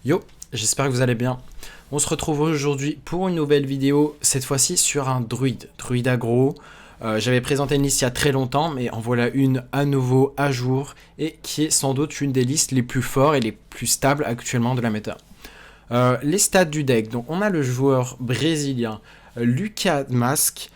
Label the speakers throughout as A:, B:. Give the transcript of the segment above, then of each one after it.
A: Yo, j'espère que vous allez bien. On se retrouve aujourd'hui pour une nouvelle vidéo, cette fois-ci sur un druide aggro. J'avais présenté une liste il y a très longtemps, mais en voilà une à nouveau à jour, et qui est sans doute une des listes les plus fortes et les plus stables actuellement de la méta. Les stats du deck, donc on a le joueur brésilien Lucas Mask,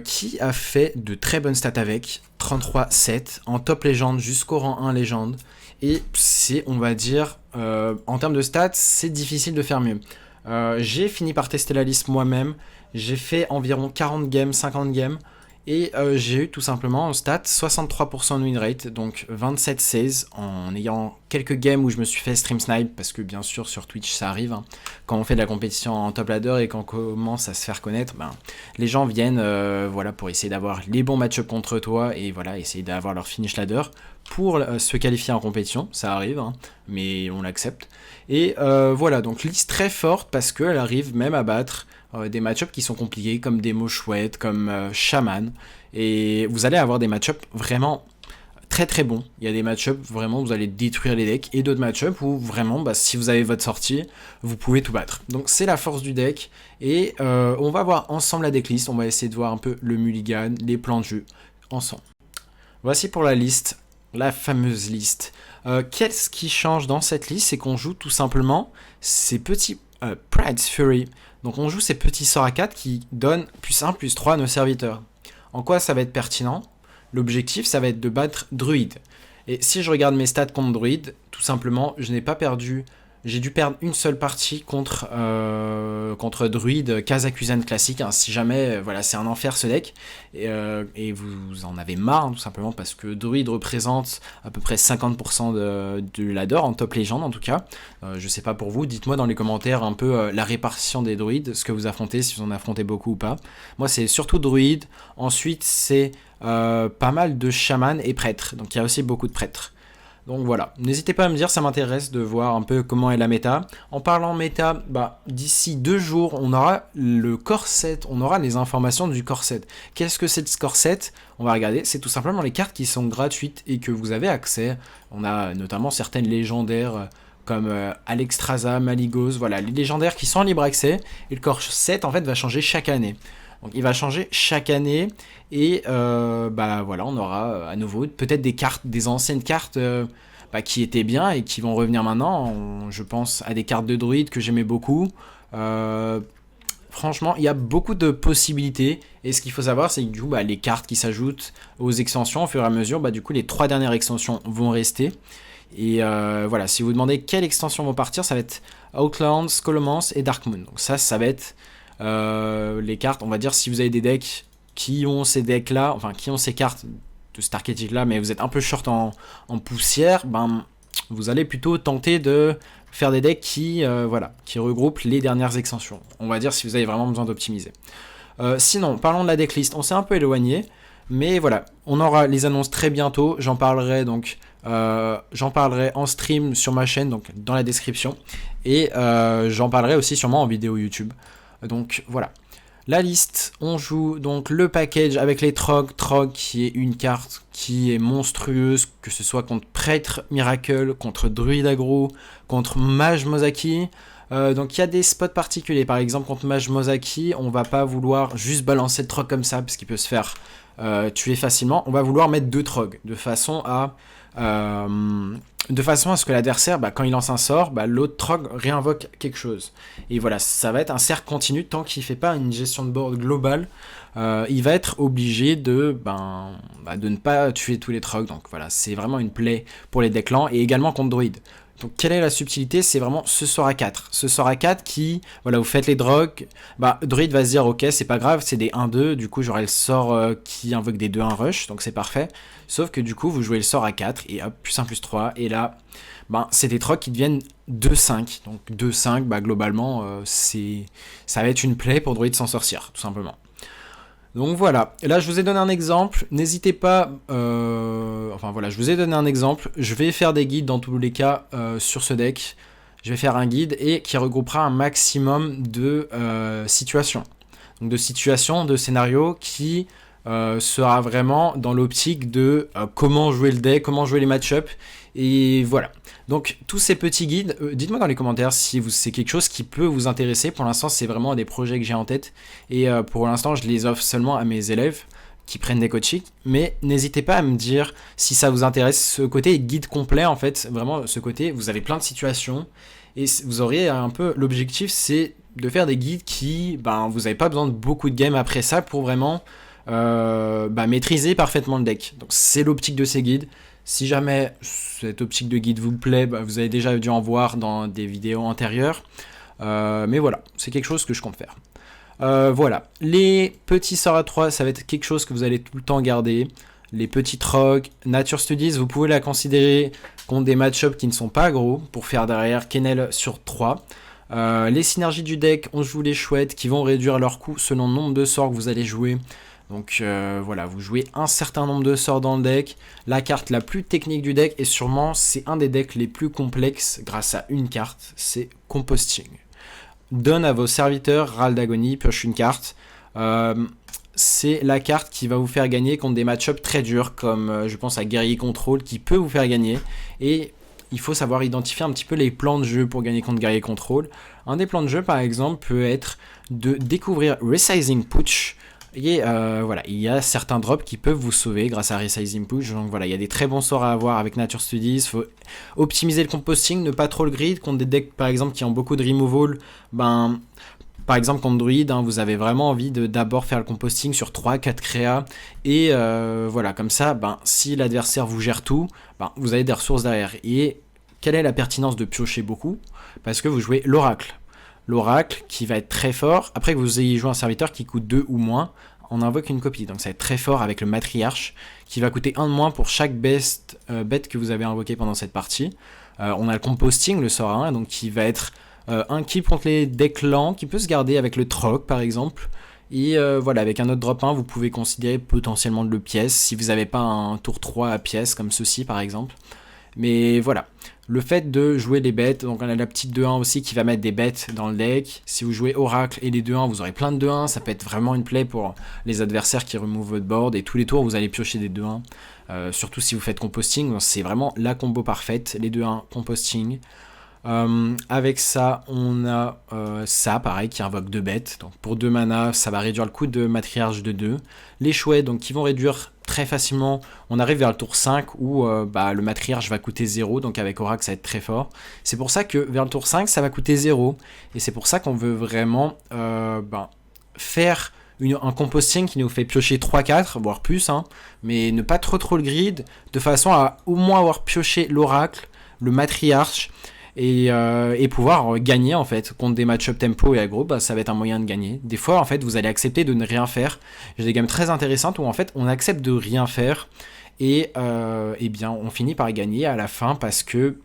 A: qui a fait de très bonnes stats avec 33-7 en top légende jusqu'au rang 1 légende. Et c'est, on va dire, en termes de stats, c'est difficile de faire mieux. J'ai fini par tester la liste moi-même. J'ai fait environ 40 games, 50 games. Et j'ai eu tout simplement en stat 63% de win rate, donc 27-16, en ayant quelques games où je me suis fait stream snipe, parce que bien sûr sur Twitch ça arrive, hein. Quand on fait de la compétition en top ladder et qu'on commence à se faire connaître, ben, les gens viennent voilà, pour essayer d'avoir les bons match-ups contre toi, et voilà, essayer d'avoir leur finish ladder pour se qualifier en compétition, ça arrive, hein, mais on l'accepte. Et voilà, donc liste très forte, parce qu'elle arrive même à battre des match-ups qui sont compliqués, comme des mots chouettes, comme Shaman. Et vous allez avoir des match-ups vraiment très très bons. Il y a des match-ups vraiment où vous allez détruire les decks, et d'autres match-ups où vraiment, bah, si vous avez votre sortie, vous pouvez tout battre. Donc c'est la force du deck. Et on va voir ensemble la decklist. On va essayer de voir un peu le mulligan, les plans de jeu ensemble. Voici pour la liste, la fameuse liste. Qu'est-ce qui change dans cette liste? C'est qu'on joue tout simplement ces petits Pride's Fury. Donc on joue ces petits sorts à 4 qui donnent plus 1, plus 3 à nos serviteurs. En quoi ça va être pertinent? L'objectif, ça va être de battre Druid. Et si je regarde mes stats contre Druid, tout simplement, je n'ai pas perdu. J'ai dû perdre une seule partie contre Druid Kazakusan classique, hein. Si jamais, voilà, c'est un enfer ce deck. Et vous en avez marre, hein, tout simplement, parce que Druid représente à peu près 50% de ladder, en top légende en tout cas. Je sais pas pour vous, dites-moi dans les commentaires un peu la répartition des druides, ce que vous affrontez, si vous en affrontez beaucoup ou pas. Moi, c'est surtout druide. Ensuite, c'est pas mal de chaman et prêtres. Donc il y a aussi beaucoup de prêtres. Donc voilà, n'hésitez pas à me dire, ça m'intéresse de voir un peu comment est la méta. En parlant méta, bah, d'ici 2 jours, on aura le corset, on aura les informations du corset. Qu'est-ce que c'est ce corset? On va regarder, c'est tout simplement les cartes qui sont gratuites et que vous avez accès. On a notamment certaines légendaires comme Alexstrasza, Maligos, voilà, les légendaires qui sont en libre accès. Et le corset, en fait, va changer chaque année. Donc il va changer chaque année, et bah voilà, on aura à nouveau peut-être des cartes, des anciennes cartes bah, qui étaient bien et qui vont revenir maintenant. Je pense à des cartes de druide que j'aimais beaucoup. Franchement, il y a beaucoup de possibilités, et ce qu'il faut savoir, c'est que du coup, bah, les cartes qui s'ajoutent aux extensions au fur et à mesure, bah, du coup les 3 dernières extensions vont rester. Et voilà, si vous demandez quelles extensions vont partir, ça va être Outlands, Scholomance et Darkmoon. Donc ça va être les cartes, on va dire, si vous avez des decks qui ont ces decks là, enfin qui ont ces cartes de cet archétype là, mais vous êtes un peu short en poussière, ben vous allez plutôt tenter de faire des decks qui, voilà, qui regroupent les dernières extensions. On va dire si vous avez vraiment besoin d'optimiser. Sinon, parlons de la decklist, on s'est un peu éloigné, mais voilà, on aura les annonces très bientôt. J'en parlerai donc, j'en parlerai en stream sur ma chaîne, donc dans la description, et j'en parlerai aussi sûrement en vidéo YouTube. Donc voilà, la liste, on joue donc le package avec les Trog, qui est une carte qui est monstrueuse, que ce soit contre Prêtre Miracle, contre Druid Aggro, contre Mage Mozaki. Donc il y a des spots particuliers, par exemple contre Mage Mozaki, on va pas vouloir juste balancer le Trog comme ça, parce qu'il peut se faire tuer facilement. On va vouloir mettre 2 Trog, de façon à ce que l'adversaire, bah, quand il lance un sort, bah, l'autre Trog réinvoque quelque chose. Et voilà, ça va être un cercle continu tant qu'il ne fait pas une gestion de board globale. Il va être obligé de ne pas tuer tous les Trogs. Donc voilà, c'est vraiment une play pour les decks lents, et également contre Druid. Donc quelle est la subtilité? C'est vraiment ce sort à 4. Ce sort à 4 qui, voilà, vous faites les drogues, bah Druid va se dire ok, c'est pas grave, c'est des 1-2, du coup j'aurai le sort qui invoque des 2-1 rush, donc c'est parfait. Sauf que du coup vous jouez le sort à 4, et hop, plus 1 plus 3, et là, bah, c'est des trocs qui deviennent 2-5. Donc 2-5, bah globalement, ça va être une play pour Druid s'en sortir, tout simplement. Donc voilà, là je vous ai donné un exemple, n'hésitez pas, enfin voilà, je vous ai donné un exemple, je vais faire des guides dans tous les cas sur ce deck, je vais faire un guide et qui regroupera un maximum de situations, donc de situations, de scénarios qui sera vraiment dans l'optique de comment jouer le deck, comment jouer les match-ups, et voilà. Donc tous ces petits guides, dites-moi dans les commentaires si c'est quelque chose qui peut vous intéresser. Pour l'instant, c'est vraiment des projets que j'ai en tête, et pour l'instant, je les offre seulement à mes élèves qui prennent des coachings, mais n'hésitez pas à me dire si ça vous intéresse. Ce côté guide complet, en fait, vraiment ce côté, vous avez plein de situations, et vous auriez un peu, l'objectif c'est de faire des guides qui, vous n'avez pas besoin de beaucoup de games après ça pour vraiment maîtriser parfaitement le deck. Donc c'est l'optique de ces guides. Si jamais cette optique de guide vous plaît, vous avez déjà dû en voir dans des vidéos antérieures. Mais voilà, c'est quelque chose que je compte faire. Voilà, les petits sorts à 3, ça va être quelque chose que vous allez tout le temps garder. Les petites rogues, Nature Studies, vous pouvez la considérer contre des match-ups qui ne sont pas gros, pour faire derrière Kennel sur 3. Les synergies du deck, on joue les chouettes qui vont réduire leur coût selon le nombre de sorts que vous allez jouer. Donc voilà, vous jouez un certain nombre de sorts dans le deck. La carte la plus technique du deck, et sûrement c'est un des decks les plus complexes grâce à une carte, c'est Composting. Donne à vos serviteurs Râle d'Agonie, pioche une carte. C'est la carte qui va vous faire gagner contre des match-ups très durs, comme je pense à Guerrier Control, qui peut vous faire gagner. Et il faut savoir identifier un petit peu les plans de jeu pour gagner contre Guerrier Control. Un des plans de jeu, par exemple, peut être de découvrir Resizing Putsch. Et voilà, il y a certains drops qui peuvent vous sauver grâce à Resizing Push. Donc voilà, il y a des très bons sorts à avoir avec Nature Studies. Il faut optimiser le composting, ne pas trop le grid. Contre des decks par exemple qui ont beaucoup de removal, par exemple contre Druid, vous avez vraiment envie de d'abord faire le composting sur 3-4 créas. Et voilà, comme ça, si l'adversaire vous gère tout, vous avez des ressources derrière. Et quelle est la pertinence de piocher beaucoup? Parce que vous jouez l'oracle. L'oracle qui va être très fort, après que vous ayez joué un serviteur qui coûte 2 ou moins, on invoque une copie. Donc ça va être très fort avec le matriarche, qui va coûter 1 de moins pour chaque bête que vous avez invoqué pendant cette partie. On a le composting, le sort à 1, donc qui va être un keep contre les decks lents, qui peut se garder avec le troc par exemple. Et voilà, avec un autre drop 1, vous pouvez considérer potentiellement de le pièce, si vous n'avez pas un tour 3 à pièce, comme ceci par exemple. Mais voilà, le fait de jouer les bêtes, donc on a la petite 2-1 aussi qui va mettre des bêtes dans le deck. Si vous jouez Oracle et les 2-1, vous aurez plein de 2-1, ça peut être vraiment une play pour les adversaires qui remove votre board. Et tous les tours, vous allez piocher des 2-1, surtout si vous faites composting, c'est vraiment la combo parfaite, les 2-1 composting. Avec ça, on a ça, pareil, qui invoque 2 bêtes. Donc pour 2 mana, ça va réduire le coût de matriarche de 2. Les chouettes, donc qui vont réduire très facilement. On arrive vers le tour 5 où le matriarche va coûter 0. Donc avec Oracle, ça va être très fort. C'est pour ça que vers le tour 5, ça va coûter 0. Et c'est pour ça qu'on veut vraiment faire un composting qui nous fait piocher 3-4, voire plus. Mais ne pas trop le grid, de façon à au moins avoir pioché l'Oracle, le matriarche, et pouvoir gagner en fait contre des match-up tempo et aggro. Ça va être un moyen de gagner. Des fois en fait vous allez accepter de ne rien faire. J'ai des games très intéressantes où en fait on accepte de rien faire et bien on finit par gagner à la fin parce que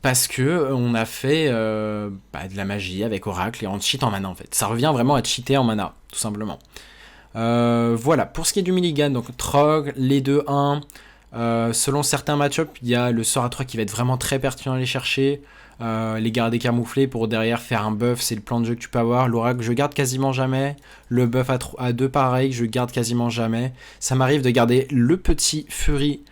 A: on a fait de la magie avec Oracle et on cheat en mana en fait. Ça revient vraiment à cheater en mana tout simplement. Voilà, pour ce qui est du mulligan, donc Trog, les 2-1. Selon certains match-ups, il y a le sort à 3 qui va être vraiment très pertinent à aller chercher. Les garder camouflés pour derrière faire un buff, c'est le plan de jeu que tu peux avoir. L'oracle, je garde quasiment jamais. Le buff à 2, pareil, je garde quasiment jamais. Ça m'arrive de garder le petit Fury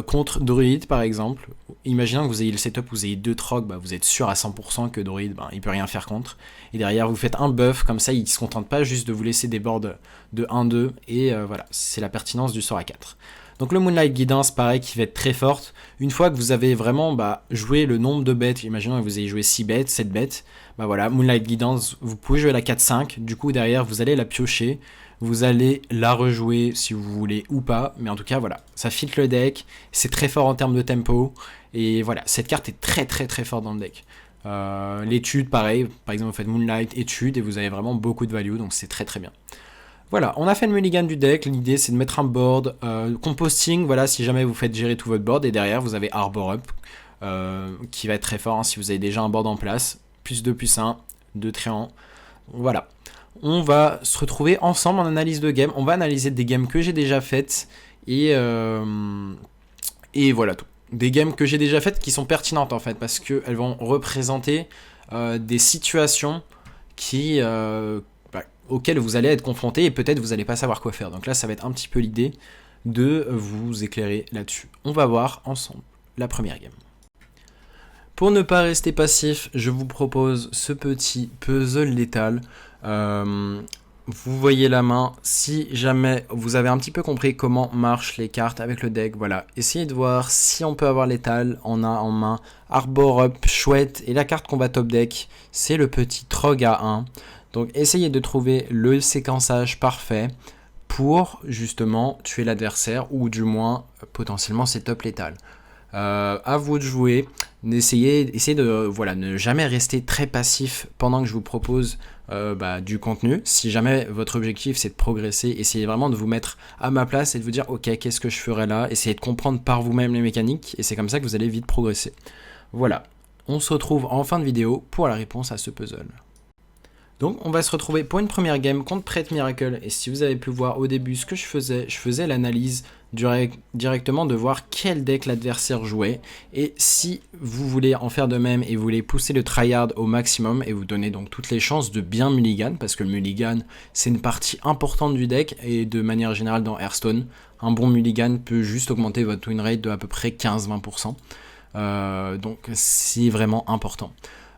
A: contre Druid par exemple. Imaginons que vous ayez le setup, vous ayez 2 trocs, vous êtes sûr à 100% que Druid, il peut rien faire contre. Et derrière, vous faites un buff, comme ça, il se contente pas juste de vous laisser des boards de 1-2. Et voilà, c'est la pertinence du sort à 4. Donc le Moonlight Guidance, pareil, qui va être très forte. Une fois que vous avez vraiment joué le nombre de bêtes, imaginons que vous ayez joué 6 bêtes, 7 bêtes, voilà, Moonlight Guidance, vous pouvez jouer la 4-5, du coup derrière vous allez la piocher, vous allez la rejouer si vous voulez ou pas, mais en tout cas voilà, ça fit le deck, c'est très fort en termes de tempo, et voilà, cette carte est très forte dans le deck. L'étude, pareil, par exemple vous faites Moonlight, étude, et vous avez vraiment beaucoup de value, donc c'est très bien. Voilà, on a fait le mulligan du deck, l'idée c'est de mettre un board, composting, voilà, si jamais vous faites gérer tout votre board, et derrière vous avez Arbor Up, qui va être très fort si vous avez déjà un board en place, plus 2, plus 1, 2 tréants, voilà. On va se retrouver ensemble en analyse de game, on va analyser des games que j'ai déjà faites, et voilà tout. Des games que j'ai déjà faites qui sont pertinentes en fait, parce qu'elles vont représenter des situations qui... auxquels vous allez être confronté et peut-être vous n'allez pas savoir quoi faire. Donc là, ça va être un petit peu l'idée de vous éclairer là-dessus. On va voir ensemble la première game. Pour ne pas rester passif, je vous propose ce petit puzzle létal. Vous voyez la main, si jamais vous avez un petit peu compris comment marchent les cartes avec le deck, voilà, essayez de voir si on peut avoir létal. On a en main Arbor Up, chouette, et la carte qu'on va top deck, c'est le petit Trog à 1. Donc essayez de trouver le séquençage parfait pour justement tuer l'adversaire, ou du moins potentiellement c'est top létal. À vous de jouer, essayez de ne jamais rester très passif pendant que je vous propose du contenu. Si jamais votre objectif c'est de progresser, essayez vraiment de vous mettre à ma place et de vous dire ok, qu'est-ce que je ferais là, essayez de comprendre par vous-même les mécaniques et c'est comme ça que vous allez vite progresser. Voilà, on se retrouve en fin de vidéo pour la réponse à ce puzzle. Donc on va se retrouver pour une première game contre Prêtre Miracle, et si vous avez pu voir au début ce que je faisais l'analyse directement de voir quel deck l'adversaire jouait, et si vous voulez en faire de même et vous voulez pousser le tryhard au maximum et vous donner donc toutes les chances de bien mulligan, parce que le mulligan c'est une partie importante du deck, et de manière générale dans Hearthstone, un bon mulligan peut juste augmenter votre win rate de à peu près 15-20%, donc c'est vraiment important.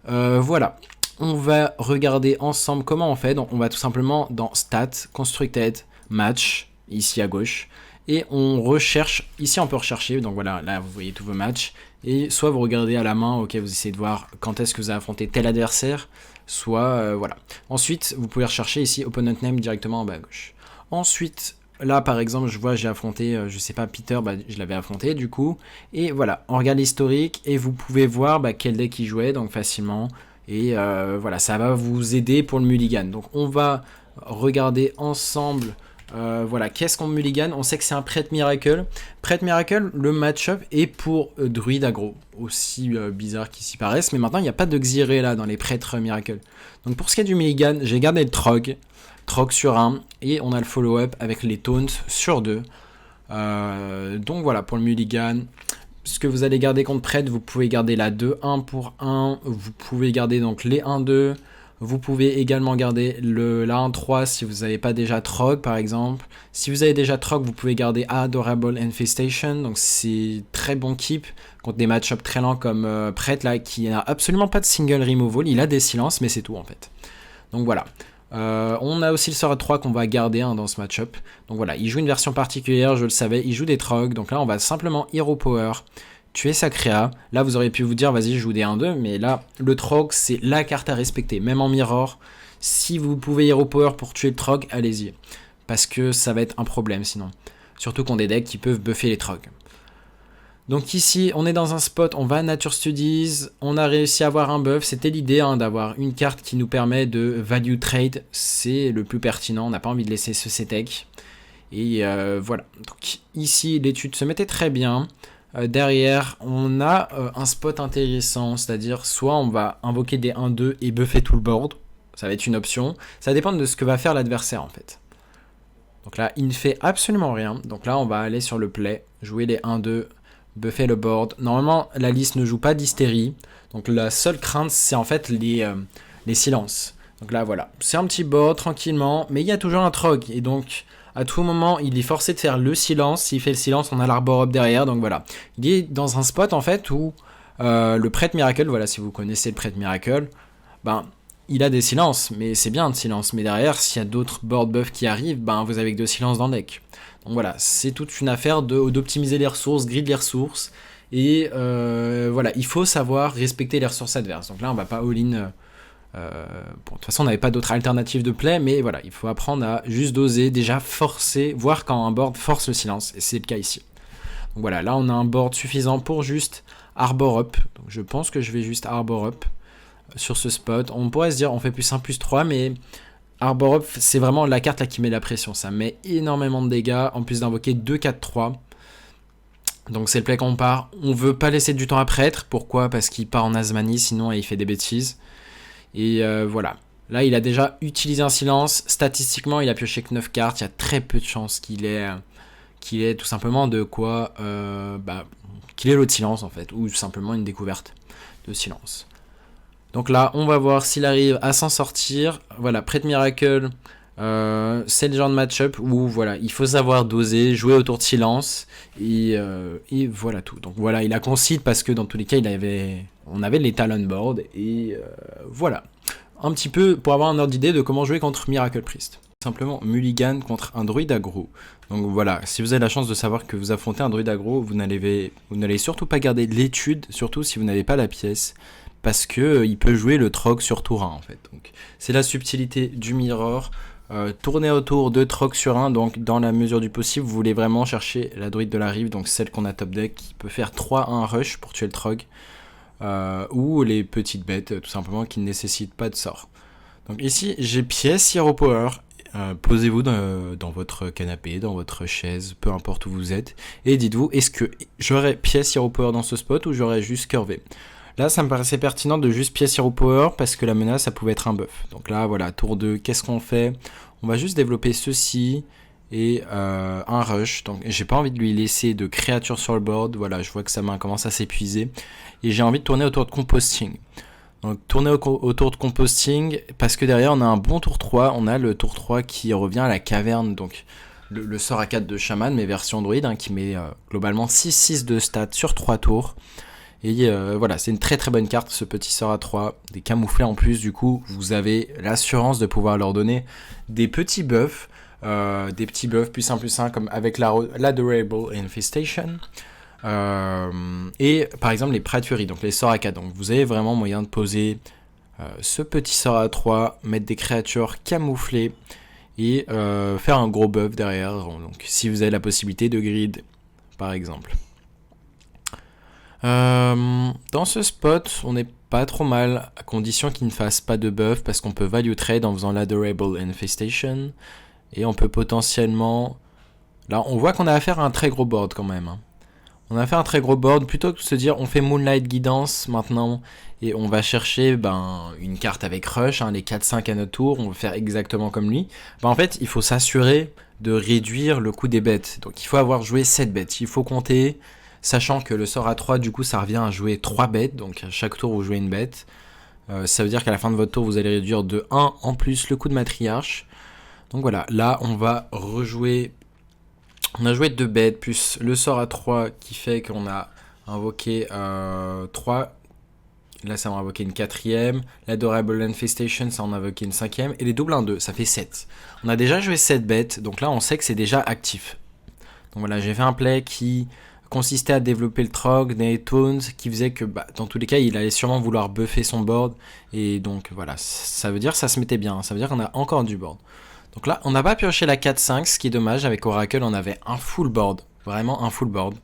A: Voilà. On va regarder ensemble comment on fait. Donc on va tout simplement dans Stats, Constructed, Match, ici à gauche. Et on recherche, ici on peut rechercher, donc voilà, là vous voyez tous vos matchs. Et soit vous regardez à la main, ok, vous essayez de voir quand est-ce que vous avez affronté tel adversaire. Soit, voilà. Ensuite, vous pouvez rechercher ici Opponent Name directement en bas à gauche. Ensuite, là par exemple, je vois j'ai affronté, je sais pas, Peter, je l'avais affronté du coup. Et voilà, on regarde l'historique et vous pouvez voir quel deck il jouait, donc facilement. Et voilà, ça va vous aider pour le mulligan. Donc on va regarder ensemble, voilà, qu'est-ce qu'on mulligan. On sait que c'est un Prêtre Miracle. Prêtre Miracle, le match-up est pour druide aggro, aussi bizarre qu'il s'y paraisse. Mais maintenant, il n'y a pas de Xyré là dans les Prêtres Miracle. Donc pour ce qui est du mulligan, j'ai gardé le Trog sur 1. Et on a le follow-up avec les taunts sur 2. Donc voilà, pour le mulligan. Ce que vous allez garder contre Prêtre, vous pouvez garder la 2-1 pour 1, vous pouvez garder donc les 1-2, vous pouvez également garder la 1-3 si vous n'avez pas déjà Trog par exemple. Si vous avez déjà Trog, vous pouvez garder Adorable Infestation, donc c'est très bon keep contre des match-ups très lents comme Prêtre là, qui n'a absolument pas de single removal, il a des silences mais c'est tout en fait. Donc voilà. On a aussi le sort 3 qu'on va garder dans ce match-up. Donc voilà, il joue une version particulière, je le savais, il joue des Trog. Donc là, on va simplement Hero Power, tuer sa créa. Là, vous auriez pu vous dire, vas-y, je joue des 1-2. Mais là, le Trog, c'est la carte à respecter. Même en Mirror, si vous pouvez Hero Power pour tuer le Trog, allez-y. Parce que ça va être un problème sinon. Surtout qu'on a des decks qui peuvent buffer les Trog. Donc ici, on est dans un spot, on va à Nature Studies, on a réussi à avoir un buff, c'était l'idée d'avoir une carte qui nous permet de value trade, c'est le plus pertinent, on n'a pas envie de laisser ce CTEC. Et voilà, donc ici l'étude se mettait très bien, derrière on a un spot intéressant, c'est-à-dire soit on va invoquer des 1-2 et buffer tout le board, ça va être une option, ça dépend de ce que va faire l'adversaire en fait. Donc là, il ne fait absolument rien, donc là on va aller sur le play, jouer les 1-2, buffer le board. Normalement, la liste ne joue pas d'hystérie. Donc la seule crainte, c'est en fait les silences. Donc là, voilà. C'est un petit board, tranquillement. Mais il y a toujours un Trog. Et donc, à tout moment, il est forcé de faire le silence. S'il fait le silence, on a l'Arbor Up derrière. Donc voilà. Il est dans un spot, en fait, où le Prêtre Miracle, voilà, si vous connaissez le Prêtre Miracle, il a des silences. Mais c'est bien de silence. Mais derrière, s'il y a d'autres board buffs qui arrivent, vous avez que de silence dans le deck. Donc voilà, c'est toute une affaire d'optimiser les ressources, grid les ressources, et voilà, il faut savoir respecter les ressources adverses. Donc là, on va pas all-in, bon, de toute façon, on n'avait pas d'autres alternatives de play, mais voilà, il faut apprendre à juste doser, déjà forcer, voir quand un board force le silence, et c'est le cas ici. Donc voilà, là, on a un board suffisant pour juste Arbor Up, donc je pense que je vais juste Arbor Up sur ce spot. On pourrait se dire, on fait plus 1, plus 3, mais Arbor Up, c'est vraiment la carte là qui met la pression. Ça met énormément de dégâts, en plus d'invoquer 2-4-3. Donc c'est le play qu'on part. On veut pas laisser du temps à Prêtre. Pourquoi? Parce qu'il part en Asmanie, sinon il fait des bêtises. Et voilà. Là, il a déjà utilisé un silence. Statistiquement, il a pioché que 9 cartes. Il y a très peu de chances qu'il ait tout simplement de quoi... qu'il ait l'autre silence en fait. Ou simplement une découverte de silence. Donc là, on va voir s'il arrive à s'en sortir. Voilà, Prêtre Miracle, C'est le genre de match-up où voilà, il faut savoir doser, jouer autour de silence et voilà tout. Donc voilà, il a concede parce que dans tous les cas, on avait les talent board et voilà. Un petit peu pour avoir un ordre d'idée de comment jouer contre Miracle Priest. Simplement Mulligan contre un druide aggro. Donc voilà, si vous avez la chance de savoir que vous affrontez un druide aggro, vous n'allez surtout pas garder l'étude, surtout si vous n'avez pas la pièce, parce que il peut jouer le Trog sur tour 1 en fait. Donc c'est la subtilité du mirror. Tourner autour de Trog sur 1, donc dans la mesure du possible, vous voulez vraiment chercher la druide de la rive, donc celle qu'on a top deck, qui peut faire 3-1 rush pour tuer le Trog, ou les petites bêtes, tout simplement, qui ne nécessitent pas de sort. Donc ici, j'ai pièce Hero Power. Posez-vous dans votre canapé, dans votre chaise, peu importe où vous êtes, et dites-vous, est-ce que j'aurais pièce Hero Power dans ce spot ou j'aurais juste curvé? Là, ça me paraissait pertinent de juste pièce Hero Power parce que la menace, ça pouvait être un buff. Donc là, voilà, tour 2, qu'est-ce qu'on fait? On va juste développer ceci et un rush. Donc j'ai pas envie de lui laisser de créatures sur le board. Voilà, je vois que sa main commence à s'épuiser. Et j'ai envie de tourner autour de composting. Donc tourner autour de composting parce que derrière on a un bon tour 3. On a le tour 3 qui revient à la caverne. Donc le sort à 4 de Shaman, mais version druide, hein, qui met globalement 6-6 de stats sur 3 tours. Et voilà, c'est une très très bonne carte, ce petit sort à 3, des camouflés en plus, du coup, vous avez l'assurance de pouvoir leur donner des petits buffs plus 1 comme avec l'Adorable Infestation, et par exemple les Pratueries, donc les sorts à 4, donc vous avez vraiment moyen de poser ce petit sort à 3, mettre des créatures camouflées, et faire un gros buff derrière, donc si vous avez la possibilité de grid, par exemple. Dans ce spot, on n'est pas trop mal, à condition qu'il ne fasse pas de buff, parce qu'on peut value trade en faisant l'Adorable Infestation, et on peut potentiellement... Là, on voit qu'on a affaire à un très gros board quand même. Hein. On a affaire à un très gros board, plutôt que de se dire on fait Moonlight Guidance maintenant, et on va chercher une carte avec Rush, hein, les 4-5 à notre tour, on va faire exactement comme lui. En fait, il faut s'assurer de réduire le coût des bêtes. Donc il faut avoir joué 7 bêtes, il faut compter... Sachant que le sort à 3, du coup, ça revient à jouer 3 bêtes. Donc, à chaque tour, vous jouez une bête. Ça veut dire qu'à la fin de votre tour, vous allez réduire de 1 en plus le coût de matriarche. Donc voilà, là, on va rejouer... On a joué 2 bêtes, plus le sort à 3 qui fait qu'on a invoqué 3. Là, ça va invoquer une 4ème. L'Adorable Infestation, ça en a invoqué une 5ème. Et les doubles 1-2, ça fait 7. On a déjà joué 7 bêtes. Donc là, on sait que c'est déjà actif. Donc voilà, j'ai fait un play qui... consistait à développer le Trog, des Tones, qui faisait que dans tous les cas il allait sûrement vouloir buffer son board, et donc voilà, ça veut dire que ça se mettait bien, ça veut dire qu'on a encore du board. Donc là on n'a pas pioché la 4-5, ce qui est dommage, avec Oracle on avait un full board, vraiment un full board,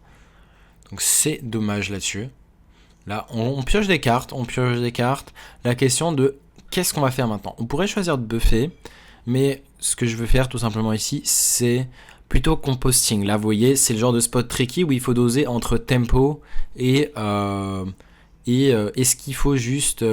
A: donc c'est dommage là-dessus. Là on pioche des cartes, la question de qu'est-ce qu'on va faire maintenant. On pourrait choisir de buffer, mais ce que je veux faire tout simplement ici, c'est plutôt composting. Là, vous voyez, c'est le genre de spot tricky où il faut doser entre tempo et est-ce qu'il faut juste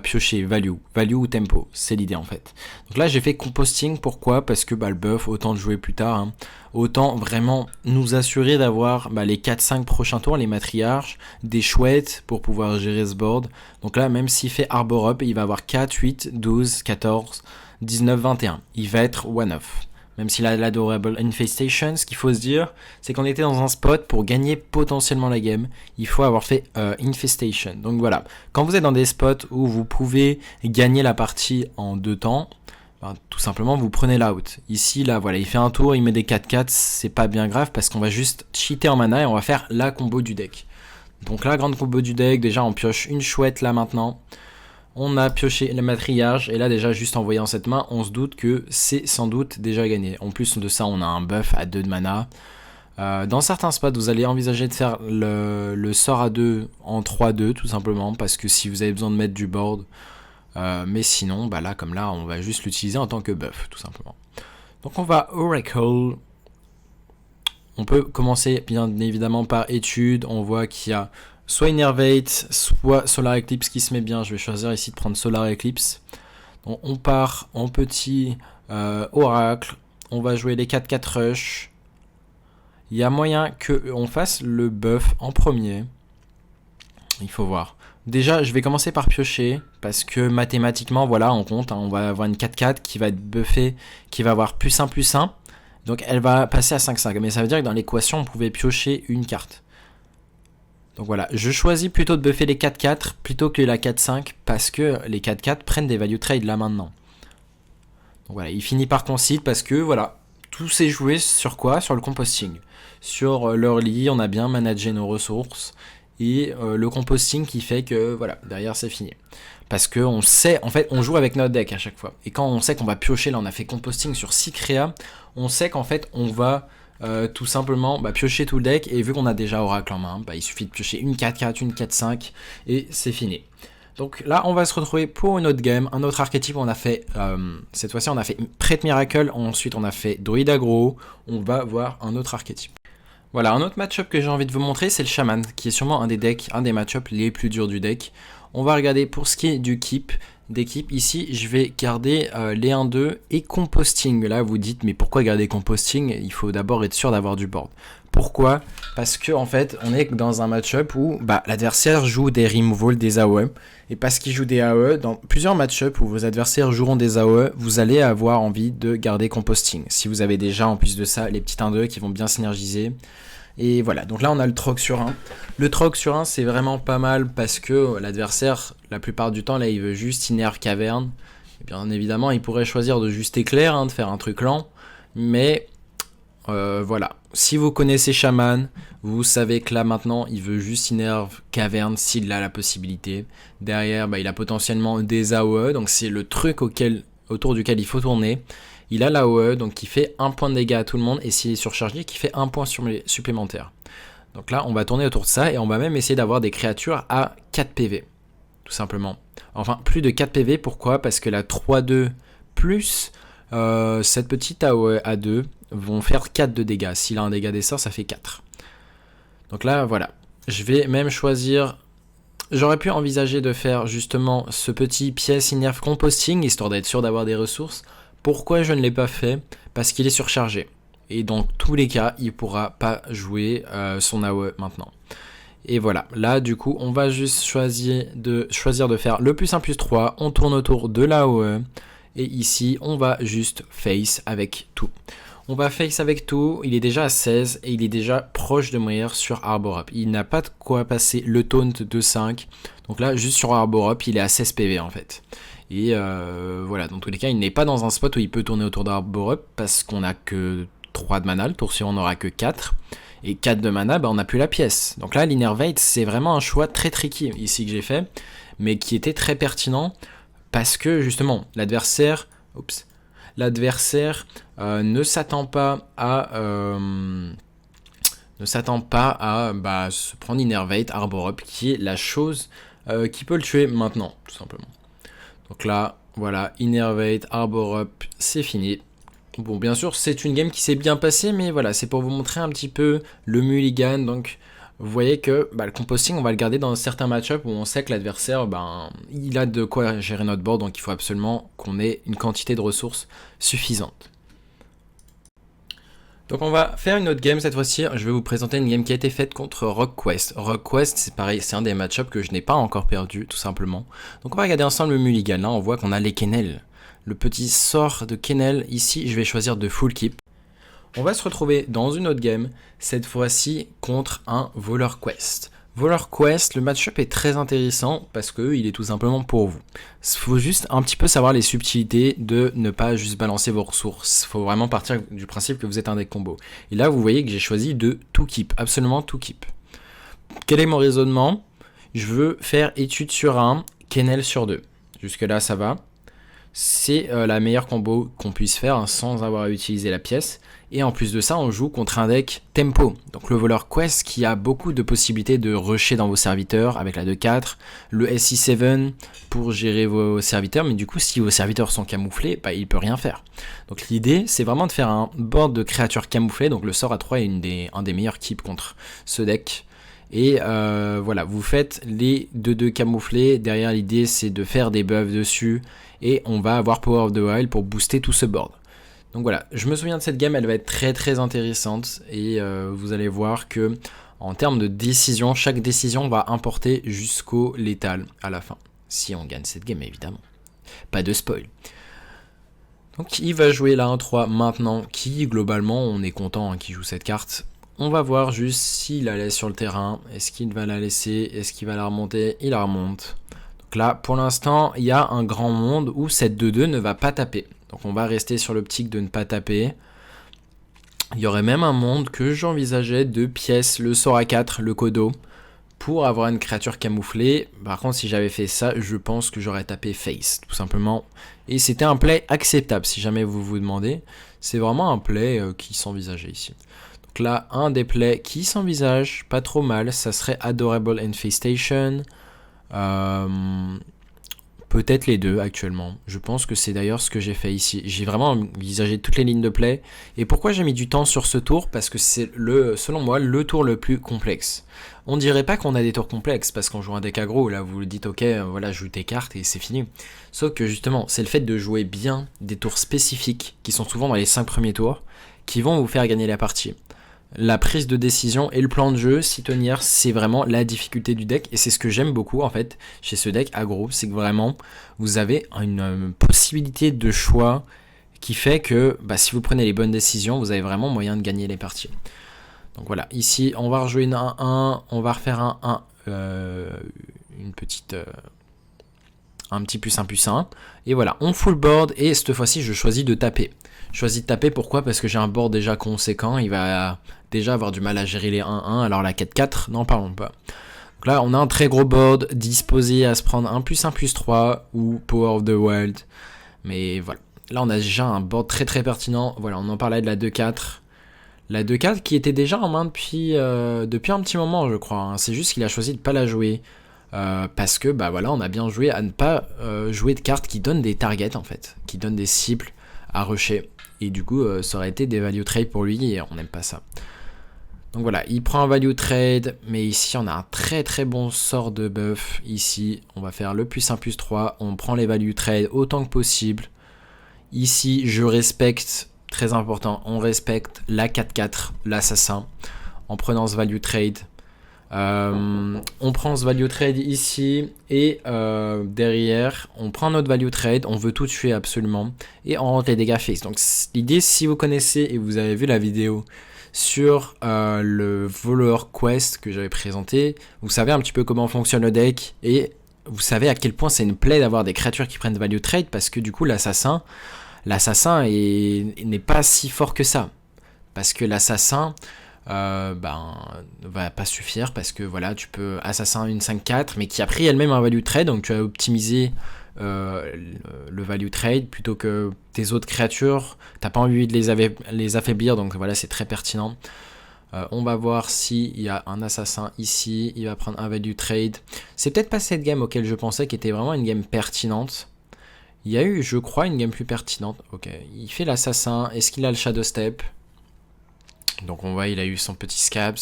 A: piocher value ou tempo. C'est l'idée en fait. Donc là, j'ai fait composting. Pourquoi? Parce que le buff, autant le jouer plus tard. Hein. Autant vraiment nous assurer d'avoir les 4-5 prochains tours, les matriarches, des chouettes pour pouvoir gérer ce board. Donc là, même s'il fait Arbor Up, il va avoir 4, 8, 12, 14, 19, 21. Il va être one-off. Même s'il a l'Adorable Infestation, ce qu'il faut se dire, c'est qu'on était dans un spot pour gagner potentiellement la game. Il faut avoir fait Infestation. Donc voilà, quand vous êtes dans des spots où vous pouvez gagner la partie en 2 temps, tout simplement vous prenez l'out. Ici, là, voilà, il fait un tour, il met des 4-4, c'est pas bien grave parce qu'on va juste cheater en mana et on va faire la combo du deck. Donc la grande combo du deck, déjà on pioche une chouette là maintenant. On a pioché le matriarche et là déjà juste en voyant cette main, on se doute que c'est sans doute déjà gagné. En plus de ça, on a un buff à 2 de mana. Dans certains spots, vous allez envisager de faire le sort à 2 en 3-2 tout simplement parce que si vous avez besoin de mettre du board. Mais sinon, là comme là, on va juste l'utiliser en tant que buff tout simplement. Donc on va Oracle. On peut commencer bien évidemment par étude. On voit qu'il y a soit Innervate, soit Solar Eclipse qui se met bien. Je vais choisir ici de prendre Solar Eclipse. Donc on part en petit Oracle. On va jouer les 4-4 rush. Il y a moyen qu'on fasse le buff en premier. Il faut voir. Déjà, je vais commencer par piocher, parce que mathématiquement, voilà, on compte, hein, on va avoir une 4-4 qui va être buffée, qui va avoir +1/+1. Donc elle va passer à 5-5. Mais ça veut dire que dans l'équation, on pouvait piocher une carte. Donc voilà, je choisis plutôt de buffer les 4-4 plutôt que la 4-5, parce que les 4-4 prennent des value trade là maintenant. Donc voilà, il finit par concede parce que voilà, tout s'est joué sur quoi? Sur le composting. Sur l'early, on a bien managé nos ressources. Et le composting qui fait que voilà, derrière c'est fini. Parce qu'on sait, en fait, on joue avec notre deck à chaque fois. Et quand on sait qu'on va piocher, là on a fait composting sur 6 créas, on sait qu'en fait on va tout simplement piocher tout le deck. Et vu qu'on a déjà Oracle en main, il suffit de piocher une 4-4, une 4-5 et c'est fini. Donc là on va se retrouver pour une autre game, un autre archétype. On a fait, cette fois-ci on a fait Prêtre Miracle, ensuite on a fait Druide Aggro. On va voir un autre archétype. Voilà, un autre match-up que j'ai envie de vous montrer, c'est le Shaman, qui est sûrement un des decks, un des match-ups les plus durs du deck. On va regarder pour ce qui est du keep, d'équipe. Ici, je vais garder les 1-2 et composting. Là, vous dites, mais pourquoi garder composting? Il faut d'abord être sûr d'avoir du board. Pourquoi? Parce que en fait, on est dans un match-up où l'adversaire joue des removals, des AOE. Et parce qu'il joue des AOE, dans plusieurs match-ups où vos adversaires joueront des AOE, vous allez avoir envie de garder composting. Si vous avez déjà, en plus de ça, les petits 1-2 qui vont bien synergiser. Et voilà, donc là on a le troc sur 1. Le troc sur 1 c'est vraiment pas mal parce que l'adversaire, la plupart du temps, là il veut juste innerve caverne. Et bien évidemment il pourrait choisir de juste éclair, de faire un truc lent. Mais voilà, si vous connaissez Shaman, vous savez que là maintenant il veut juste innerve caverne s'il a la possibilité. Derrière il a potentiellement des AOE, donc c'est le truc autour duquel il faut tourner. Il a l'AOE, donc qui fait 1 point de dégâts à tout le monde, et s'il est surchargé, qui fait 1 point supplémentaire. Donc là, on va tourner autour de ça, et on va même essayer d'avoir des créatures à 4 PV, tout simplement. Enfin, plus de 4 PV, pourquoi? Parce que la 3-2 plus cette petite AOE à 2 vont faire 4 de dégâts. S'il a un dégât des sorts, ça fait 4. Donc là, voilà. Je vais même choisir... J'aurais pu envisager de faire justement ce petit pièce innerve composting, histoire d'être sûr d'avoir des ressources. Pourquoi je ne l'ai pas fait? Parce qu'il est surchargé. Et dans tous les cas, il ne pourra pas jouer son AOE maintenant. Et voilà, là du coup, on va juste choisir de faire le +1/+3. On tourne autour de l'AOE. Et ici, on va juste face avec tout. On va face avec tout, il est déjà à 16 et il est déjà proche de mourir sur Arbor Up. Il n'a pas de quoi passer le taunt de 5. Donc là, juste sur Arbor Up, il est à 16 PV en fait. Et voilà, dans tous les cas, il n'est pas dans un spot où il peut tourner autour d'Arbor Up parce qu'on n'a que 3 de mana, le tour suivant on n'aura que 4. Et 4 de mana, on n'a plus la pièce. Donc là, l'Innervate, c'est vraiment un choix très tricky ici que j'ai fait, mais qui était très pertinent parce que justement, l'adversaire ne s'attend pas à se prendre Innervate, Arbor Up, qui est la chose qui peut le tuer maintenant, tout simplement. Donc là, voilà, Innervate, Arbor Up, c'est fini. Bon, bien sûr, c'est une game qui s'est bien passée, mais voilà, c'est pour vous montrer un petit peu le mulligan. Donc, vous voyez que le composting, on va le garder dans certains match-ups où on sait que l'adversaire, il a de quoi gérer notre board, donc il faut absolument qu'on ait une quantité de ressources suffisante. Donc on va faire une autre game cette fois-ci. Je vais vous présenter une game qui a été faite contre Rogue Quest. Rogue Quest, c'est pareil, c'est un des match-ups que je n'ai pas encore perdu, tout simplement. Donc on va regarder ensemble le mulligan. Là, on voit qu'on a les Kennel. Le petit sort de Kennel, ici, je vais choisir de full keep. On va se retrouver dans une autre game, cette fois-ci contre un Voleur Quest. Voleur Quest, le match-up est très intéressant parce qu'il est tout simplement pour vous. Il faut juste un petit peu savoir les subtilités de ne pas juste balancer vos ressources. Il faut vraiment partir du principe que vous êtes un deck combo. Et là, vous voyez que j'ai choisi de tout keep, absolument tout keep. Quel est mon raisonnement? Je veux faire étude sur 1, Kennel sur 2. Jusque là, ça va. C'est la meilleure combo qu'on puisse faire sans avoir à utiliser la pièce. Et en plus de ça, on joue contre un deck tempo. Donc le voleur Quest qui a beaucoup de possibilités de rusher dans vos serviteurs avec la 2-4. Le SE7 pour gérer vos serviteurs. Mais du coup, si vos serviteurs sont camouflés, il peut rien faire. Donc l'idée, c'est vraiment de faire un board de créatures camouflées. Donc le sort à 3 est un des meilleurs keeps contre ce deck. Et voilà, vous faites les 2-2 camouflés. Derrière, l'idée, c'est de faire des buffs dessus. Et on va avoir Power of the Wild pour booster tout ce board. Donc voilà, je me souviens de cette game, elle va être très très intéressante. Et vous allez voir que, En termes de décision, chaque décision va importer jusqu'au létal à la fin. Si on gagne cette game, évidemment. Pas de spoil. Donc il va jouer la 1-3 maintenant, qui globalement, on est content qu'il joue cette carte. On va voir juste s'il la laisse sur le terrain. Est-ce qu'il va la laisser? Est-ce qu'il va la remonter? Il la remonte. Donc là, pour l'instant, il y a un grand monde où cette 2-2 ne va pas taper. Donc on va rester sur l'optique de ne pas taper. Il y aurait même un monde que j'envisageais de pièces, le sort à 4, le Kodo, pour avoir une créature camouflée. Par contre, si j'avais fait ça, je pense que j'aurais tapé face, tout simplement. Et c'était un play acceptable, si jamais vous vous demandez. C'est vraiment un play qui s'envisageait ici. Donc là, un des plays qui s'envisage, pas trop mal, ça serait Adorable Infestation. Peut-être les deux actuellement. Je pense que c'est d'ailleurs ce que j'ai fait ici. J'ai vraiment envisagé toutes les lignes de play. Et pourquoi j'ai mis du temps sur ce tour? Parce que c'est selon moi le tour le plus complexe. On dirait pas qu'on a des tours complexes parce qu'on joue un deck aggro. Là vous le dites ok, voilà, joue tes cartes et c'est fini. Sauf que justement, c'est le fait de jouer bien des tours spécifiques qui sont souvent dans les 5 premiers tours qui vont vous faire gagner la partie. La prise de décision et le plan de jeu, s'y tenir, c'est vraiment la difficulté du deck. Et c'est ce que j'aime beaucoup en fait chez ce deck aggro, c'est que vraiment vous avez une possibilité de choix qui fait que si vous prenez les bonnes décisions, vous avez vraiment moyen de gagner les parties. Donc voilà, ici on va rejouer une 1-1, on va refaire un 1, une petite... un petit +1/+1. Et voilà, on full board et cette fois-ci je choisis de taper. Je choisis de taper, pourquoi? Parce que j'ai un board déjà conséquent, il va déjà avoir du mal à gérer les 1-1, alors la 4-4, n'en parlons pas. Donc là, on a un très gros board disposé à se prendre un +1/+3 ou Power of the Wild. Mais voilà, là on a déjà un board très très pertinent. Voilà, on en parlait de la 2-4. La 2-4 qui était déjà en main depuis un petit moment, je crois. Hein. C'est juste qu'il a choisi de ne pas la jouer. Parce que voilà, on a bien joué à ne pas jouer de cartes qui donnent des targets en fait, qui donnent des cibles à rusher. Et du coup, ça aurait été des value trade pour lui et on n'aime pas ça. Donc voilà, il prend un value trade, mais ici on a un très très bon sort de buff. Ici, on va faire le +1/+3, on prend les value trade autant que possible. Ici, je respecte, très important, on respecte la 4-4, l'assassin, en prenant ce value trade. On prend ce value trade ici et derrière on prend notre value trade, on veut tout tuer absolument et on rentre les dégâts face. Donc l'idée, si vous connaissez et vous avez vu la vidéo sur le voleur quest que j'avais présenté, vous savez un petit peu comment fonctionne le deck et vous savez à quel point c'est une plaie d'avoir des créatures qui prennent value trade, parce que du coup l'assassin n'est pas si fort que ça, parce que l'assassin va pas suffire, parce que voilà, tu peux assassin une 5-4 mais qui a pris elle-même un value trade, donc tu as optimisé le value trade plutôt que tes autres créatures, t'as pas envie de les affaiblir, donc voilà, c'est très pertinent. On va voir s'il y a un assassin ici, il va prendre un value trade. C'est peut-être pas cette game auquel je pensais, qui était vraiment une game pertinente. Il y a eu, je crois, une game plus pertinente. Ok, il fait l'assassin, est-ce qu'il a le shadow step? Donc on voit, il a eu son petit scabs.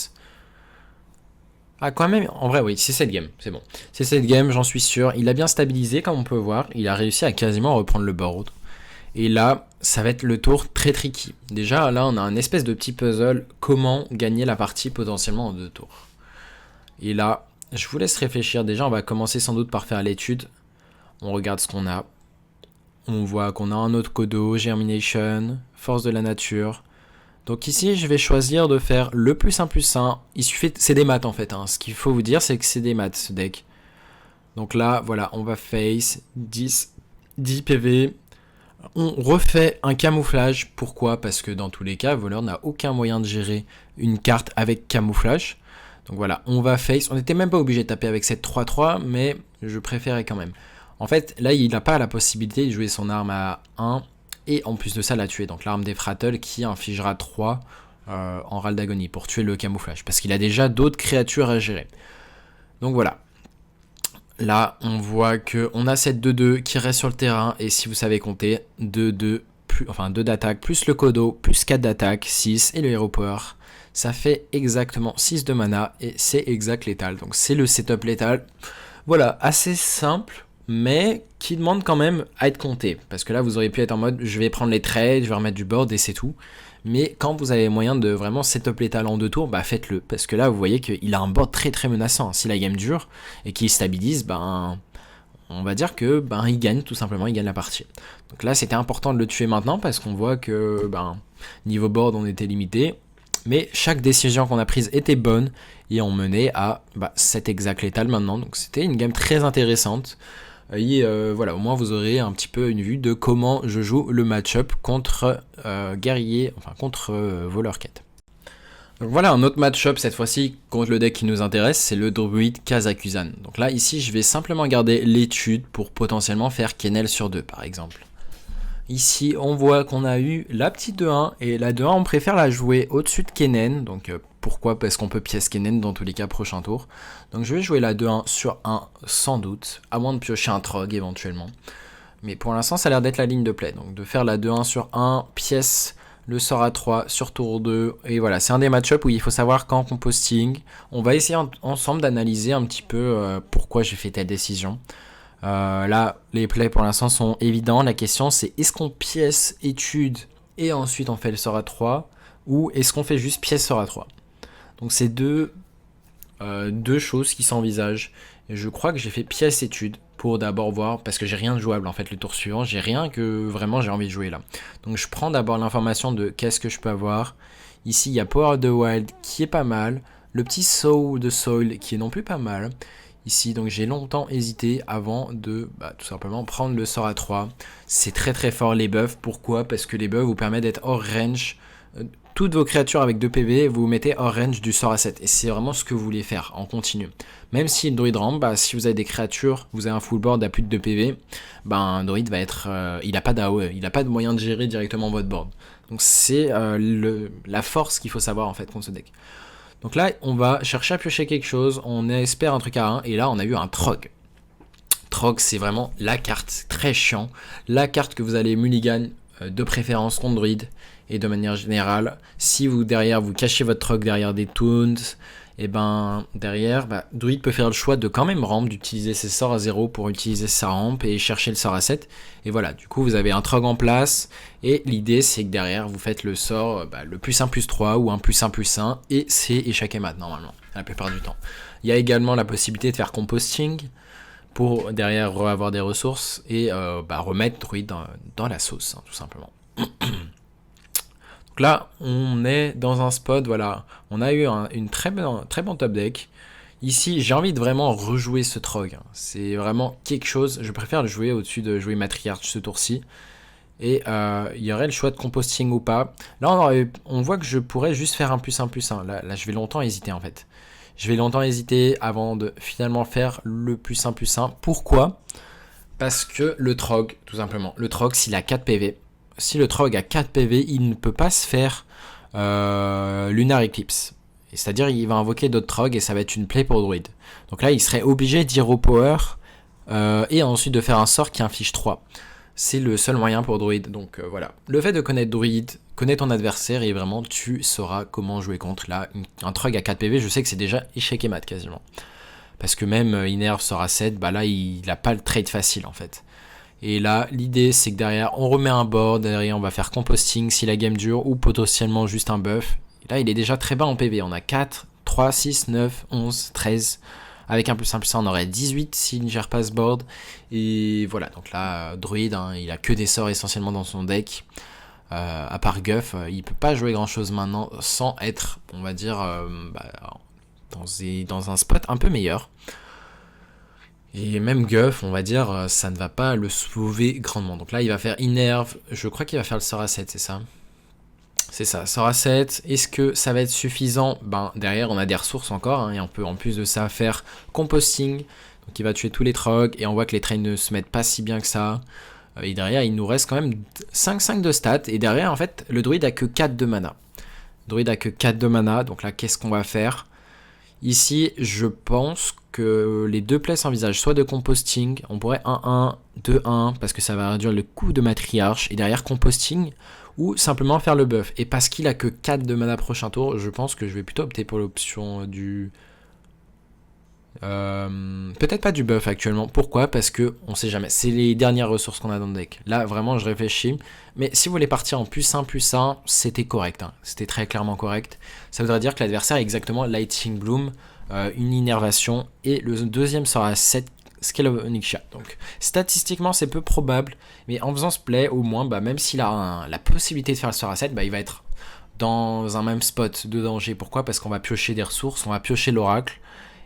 A: Ah, quand même, en vrai, oui, c'est cette game, c'est bon. C'est cette game, j'en suis sûr. Il a bien stabilisé, comme on peut voir. Il a réussi à quasiment reprendre le board. Et là, ça va être le tour très tricky. Déjà, là, on a un espèce de petit puzzle. Comment gagner la partie potentiellement en 2 tours? Et là, je vous laisse réfléchir. Déjà, on va commencer sans doute par faire l'étude. On regarde ce qu'on a. On voit qu'on a un autre Kodo, Germination, Force de la Nature. Donc ici, je vais choisir de faire le +1/+1. Il suffit, c'est des maths en fait. Hein. Ce qu'il faut vous dire, c'est que c'est des maths ce deck. Donc là, voilà, on va face 10 PV. On refait un camouflage. Pourquoi? Parce que dans tous les cas, voleur n'a aucun moyen de gérer une carte avec camouflage. Donc voilà, on va face. On n'était même pas obligé de taper avec cette 3-3, mais je préférais quand même. En fait, là, il n'a pas la possibilité de jouer son arme à 1 et en plus de ça la tuer. Donc l'arme des Frattles qui infligera 3 en râle d'agonie pour tuer le camouflage. Parce qu'il a déjà d'autres créatures à gérer. Donc voilà. Là, on voit qu'on a cette 2-2 qui reste sur le terrain. Et si vous savez compter, 2 d'attaque, plus le Kodo, plus 4 d'attaque, 6 et le Hero Power. Ça fait exactement 6 de mana et c'est exact létal. Donc c'est le setup létal. Voilà, assez simple, mais qui demande quand même à être compté. Parce que là, vous auriez pu être en mode, je vais prendre les trades, je vais remettre du board et c'est tout. Mais quand vous avez moyen de vraiment setup les talents de tour, bah faites-le. Parce que là, vous voyez qu'il a un board très très menaçant. Si la game dure et qu'il stabilise, ben on va dire que il gagne tout simplement, il gagne la partie. Donc là, c'était important de le tuer maintenant parce qu'on voit que niveau board, on était limité. Mais chaque décision qu'on a prise était bonne et on menait à 7 exact létal maintenant. Donc c'était une game très intéressante. Et voilà, au moins vous aurez un petit peu une vue de comment je joue le match-up contre guerrier, enfin contre voleur quête. Donc voilà un autre match-up cette fois-ci contre le deck qui nous intéresse, c'est le druide Kazakusan. Donc là ici je vais simplement garder l'étude pour potentiellement faire Kennel sur 2 par exemple. Ici on voit qu'on a eu la petite 2-1 et la 2-1 on préfère la jouer au-dessus de Kennen. Donc pourquoi? Parce qu'on peut pièce Kennen dans tous les cas prochain tour. Donc je vais jouer la 2-1 sur 1 sans doute, à moins de piocher un Trog éventuellement. Mais pour l'instant ça a l'air d'être la ligne de play. Donc de faire la 2-1 sur 1, pièce le sort à 3 sur tour 2. Et voilà, c'est un des match-ups où il faut savoir quand composting. On va essayer ensemble d'analyser un petit peu pourquoi j'ai fait telle décision. Là, les plays pour l'instant sont évidents. La question c'est est-ce qu'on pièce étude et ensuite on fait le sort à 3 ou est-ce qu'on fait juste pièce sort à 3. Donc c'est deux choses qui s'envisagent. Et je crois que j'ai fait pièce étude pour d'abord voir, parce que j'ai rien de jouable en fait le tour suivant, j'ai rien que vraiment j'ai envie de jouer là. Donc je prends d'abord l'information de qu'est-ce que je peux avoir. Ici il y a Power of the Wild qui est pas mal, le petit Soul de Soil qui est non plus pas mal. Ici donc j'ai longtemps hésité avant de tout simplement prendre le sort à 3. C'est très très fort les buffs, pourquoi? Parce que les buffs vous permettent d'être hors range. Toutes vos créatures avec 2 PV, vous mettez hors range du sort à 7. Et c'est vraiment ce que vous voulez faire en continu. Même si le druide rampe, si vous avez des créatures, vous avez un full board à plus de 2 PV, un druide va être... il n'a pas d'AOE, il n'a pas de moyen de gérer directement votre board. Donc c'est la force qu'il faut savoir en fait contre ce deck. Donc là, on va chercher à piocher quelque chose, on espère un truc à 1, et là on a eu un Trog. Trog, c'est vraiment la carte très chiant, la carte que vous allez mulligan de préférence contre druide. Et de manière générale, si vous derrière vous cachez votre Trog derrière des Toons, et derrière, druide peut faire le choix de quand même ramp, d'utiliser ses sorts à 0 pour utiliser sa rampe et chercher le sort à 7. Et voilà, du coup vous avez un Trog en place, et l'idée c'est que derrière vous faites le sort, le plus 1/+3 ou un plus 1/1, et c'est échec et mat normalement, la plupart du temps. Il y a également la possibilité de faire composting, pour derrière avoir des ressources, et remettre druide dans la sauce, tout simplement. Là, on est dans un spot, voilà, on a eu une très bon top deck. Ici, j'ai envie de vraiment rejouer ce Trog. C'est vraiment quelque chose, je préfère le jouer au-dessus de jouer Matriarch ce tour-ci. Et il y aurait le choix de composting ou pas. Là, on voit que je pourrais juste faire un plus 1/1. Là, je vais longtemps hésiter en fait. Je vais longtemps hésiter avant de finalement faire le plus 1/1. Pourquoi? Parce que le Trog, tout simplement. Le Trog, s'il a 4 PV... Si le Trog a 4 PV, il ne peut pas se faire Lunar Eclipse. C'est-à-dire il va invoquer d'autres Trog et ça va être une play pour druide. Donc là il serait obligé d'Hero Power et ensuite de faire un sort qui inflige 3. C'est le seul moyen pour druide. Donc voilà. Le fait de connaître druide, connaître ton adversaire et vraiment tu sauras comment jouer contre. Là un Trog à 4 PV, je sais que c'est déjà échec et mat quasiment. Parce que même Innerve sort à 7, là il n'a pas le trade facile en fait. Et là, l'idée, c'est que derrière, on remet un board, derrière, on va faire composting si la game dure, ou potentiellement juste un buff. Et là, il est déjà très bas en PV. On a 4, 3, 6, 9, 11, 13. Avec un plus 1/1, on aurait 18 s'il ne gère pas ce board. Et voilà, donc là, druide, il a que des sorts essentiellement dans son deck. À part Guff, il peut pas jouer grand-chose maintenant sans être, on va dire, dans un spot un peu meilleur. Et même Guff, on va dire, ça ne va pas le sauver grandement. Donc là, il va faire Innerve. Je crois qu'il va faire le sort à 7, c'est ça? C'est ça, sort à 7. Est-ce que ça va être suffisant? Derrière, on a des ressources encore. Et on peut en plus de ça faire composting. Donc il va tuer tous les trogs. Et on voit que les trains ne se mettent pas si bien que ça. Et derrière, il nous reste quand même 5-5 de stats. Et derrière, en fait, le druide a que 4 de mana. Le druide a que 4 de mana. Donc là, qu'est-ce qu'on va faire? Ici, je pense que les deux plays s'envisagent soit de composting, on pourrait 1-1, 2-1, parce que ça va réduire le coût de matriarche, et derrière composting, ou simplement faire le buff. Et parce qu'il a que 4 de mana prochain tour, je pense que je vais plutôt opter pour l'option du Peut-être pas du buff actuellement. Pourquoi? Parce que on sait jamais. C'est les dernières ressources qu'on a dans le deck. Là, vraiment, je réfléchis. Mais si vous voulez partir en plus 1, c'était correct. Hein. C'était très clairement correct. Ça voudrait dire que l'adversaire est exactement Lightning Bloom, une innervation. Et le deuxième sera 7 Scale of Onyxia. Donc, statistiquement, c'est peu probable. Mais en faisant ce play, au moins, même s'il a la possibilité de faire le sort à 7, il va être dans un même spot de danger. Pourquoi? Parce qu'on va piocher des ressources, on va piocher l'oracle.